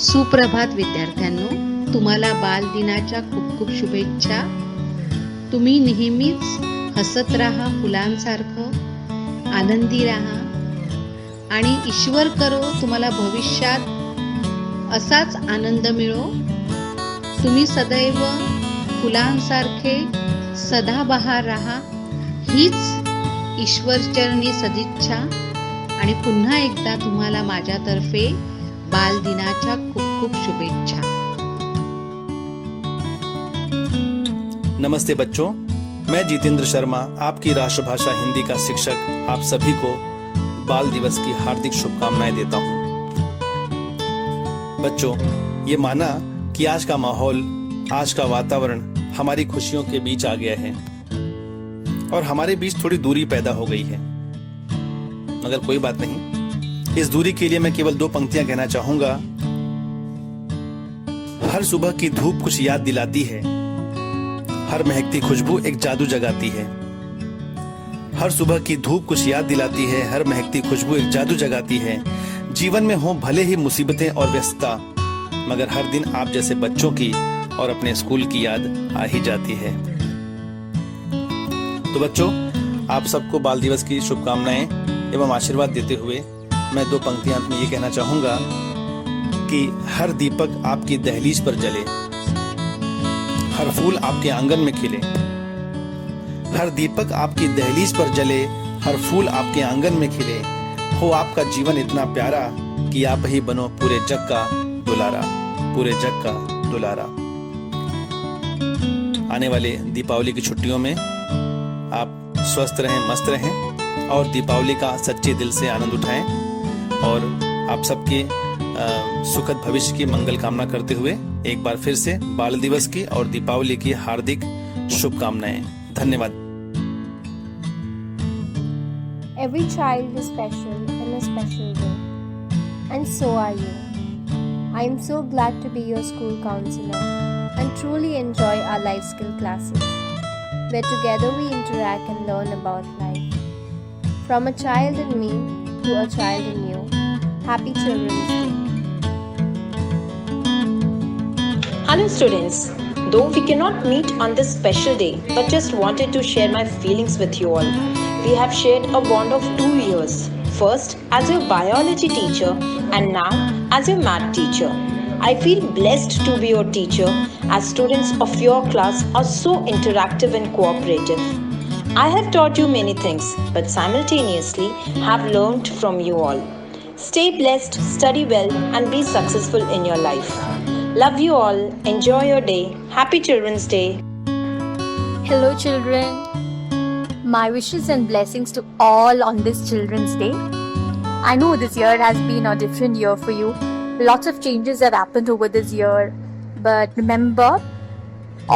सुप्रभात विद्यार्थ्यांनो, तुम्हाला बालदिनाच्या खूप खूप शुभेच्छा. तुम्ही नेहमीच हसत राहा, फुलांसारखं आनंदी राहा आणि ईश्वर करो तुम्हाला भविष्यात असाच आनंद मिळो. तुम्ही सदैव फुलांसारखे सदाबहार राहा, हीच ईश्वरचरणी सदिच्छा. आणि पुन्हा एकदा तुम्हाला माझ्यातर्फे बालदिनाच्या खूप खूप शुभेच्छा. नमस्ते बच्चों, मैं जितेंद्र शर्मा, आपकी राष्ट्रभाषा हिंदी का शिक्षक, आप सभी को बाल दिवस की हार्दिक शुभकामनाएं देता हूं. बच्चों, ये माना कि आज का माहौल, आज का वातावरण हमारी खुशियों के बीच आ गया है और हमारे बीच थोड़ी दूरी पैदा हो गई है. मगर कोई बात नहीं, इस दूरी के लिए मैं केवल 2 पंक्तियां कहना चाहूंगा. हर सुबह की धूप कुछ याद दिलाती है, हर महकती खुशबू एक जादू जगाती है. हर सुबह की धूप कुछ याद दिलाती है, हर महकती खुशबू एक जादू जगाती है. जीवन में हो भले ही मुसीबतें और व्यस्तता, मगर हर दिन आप जैसे बच्चों की और अपने स्कूल की याद आ ही जाती है. तो बच्चों, आप सबको बाल दिवस की शुभकामनाएं एवं आशीर्वाद देते हुए मैं 2 पंक्तियां में ये कहना चाहूंगा कि हर दीपक आपकी दहलीज पर जले, हर फूल आपके आंगन में खिले. हर दीपक आपकी दहलीज पर जले, हर फूल आपके आंगन में खिले. हो आपका जीवन इतना प्यारा कि आप ही बनो पूरे जग का दुलारा, पूरे जग का दुलारा. आने वाले दीपावली की छुट्टियों में आप स्वस्थ रहें, मस्त रहें और दीपावली का सच्चे दिल से आनंद उठाएं. और आप सबके सुखद भविष्य की मंगल कामना करते हुए एक बार फिर से बाल दिवस की और दीपावली की हार्दिक शुभकामनाएं. धन्यवाद. Every child is special in a special way, and so are you. I am so glad to be your school counselor and truly enjoy our life skill classes, where together we interact and learn about life. From a child in me to a child in you. Happy Children's Day. Hello students, though we cannot meet on this special day, but just wanted to share my feelings with you all. We have shared a bond of 2 years, first as your biology teacher and now as your math teacher. I feel blessed to be your teacher as students of your class are so interactive and cooperative. I have taught you many things, but simultaneously have learned from you all. Stay blessed, study well, and be successful in your life. Love you all. Enjoy your day. Happy Children's Day. Hello children. My wishes and blessings to all on this Children's Day. I know this year has been a different year for you. Lots of changes have happened over this year. But remember,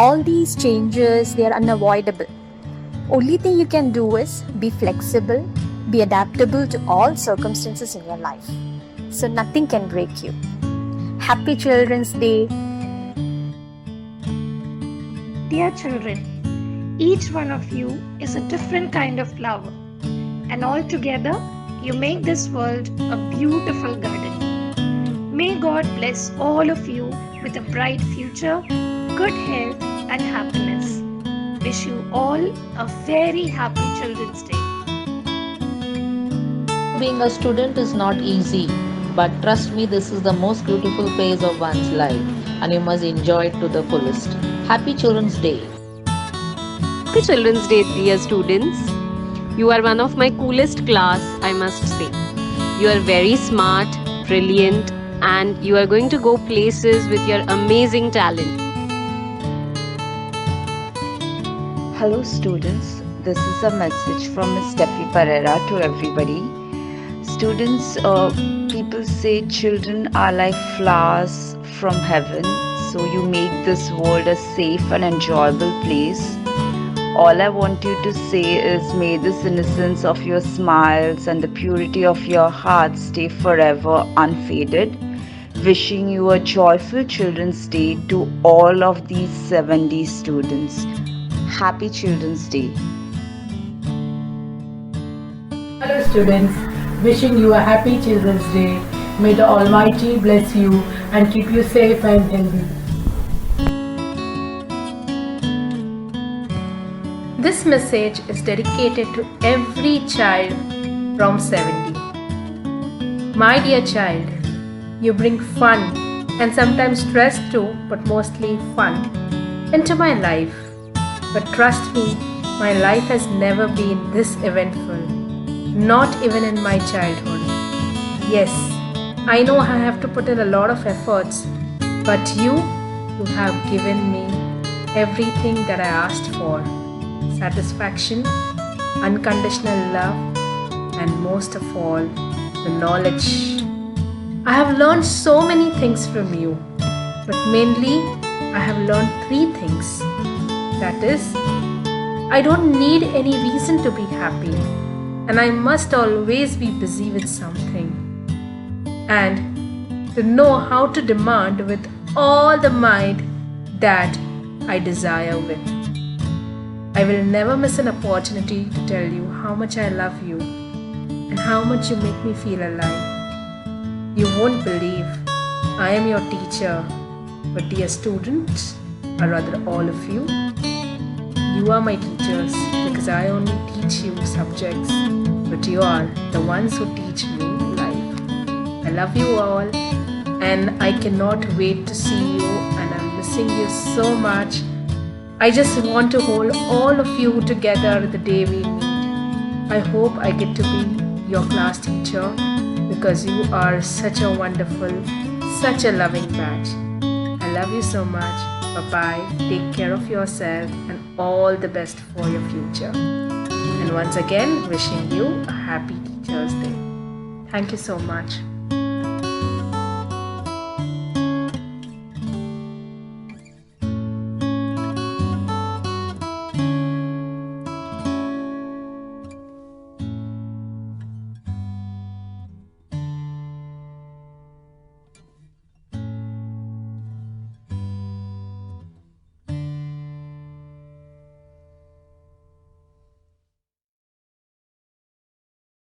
all these changes, they are unavoidable. Only thing you can do is be flexible, be adaptable to all circumstances in your life. So nothing can break you. Happy Children's Day. Dear children, each one of you is a different kind of flower, and all together you make this world a beautiful garden. May God bless all of you with a bright future, good health and happiness. Wish you all a very happy Children's Day. Being a student is not easy, but trust me, this is the most beautiful phase of one's life and you must enjoy it to the fullest. Happy Children's Day. Happy Children's Day, dear students. You are one of my coolest class, I must say. You are very smart, brilliant, and you are going to go places with your amazing talent. Hello students, this is a message from Ms. Steffi Pereira to everybody. Students, people say children are like flowers from heaven, so you make this world a safe and enjoyable place. All I want you to say is may this innocence of your smiles and the purity of your heart stay forever unfaded. Wishing you a joyful Children's Day to all of these 70 students. Happy Children's Day. Hello students, wishing you a happy Children's Day May the Almighty bless you and keep you safe and healthy. This message is dedicated to every child from 70. My dear child, you bring fun and sometimes stress too, but mostly fun, into my life. But trust me, my life has never been this eventful, not even in my childhood. Yes, I know I have to put in a lot of efforts, but you have given me everything that I asked for. Satisfaction, unconditional love, and most of all, the knowledge. I have learned so many things from you, but mainly I have learned 3 things. That is, I don't need any reason to be happy, and I must always be busy with something, and to know how to demand with all the might that I desire with. I will never miss an opportunity to tell you how much I love you and how much you make me feel alive. You won't believe I am your teacher, but dear students, or rather all of you are my teachers because I only teach you subjects, but you are the ones who teach me life. I love you all and I cannot wait to see you, and I'm missing you so much. I just want to hold all of you together the day we meet. I hope I get to be your class teacher because you are such a wonderful, such a loving batch. I love you so much. Bye-bye. Take care of yourself and all the best for your future. And once again, wishing you a happy Teacher's Day. Thank you so much.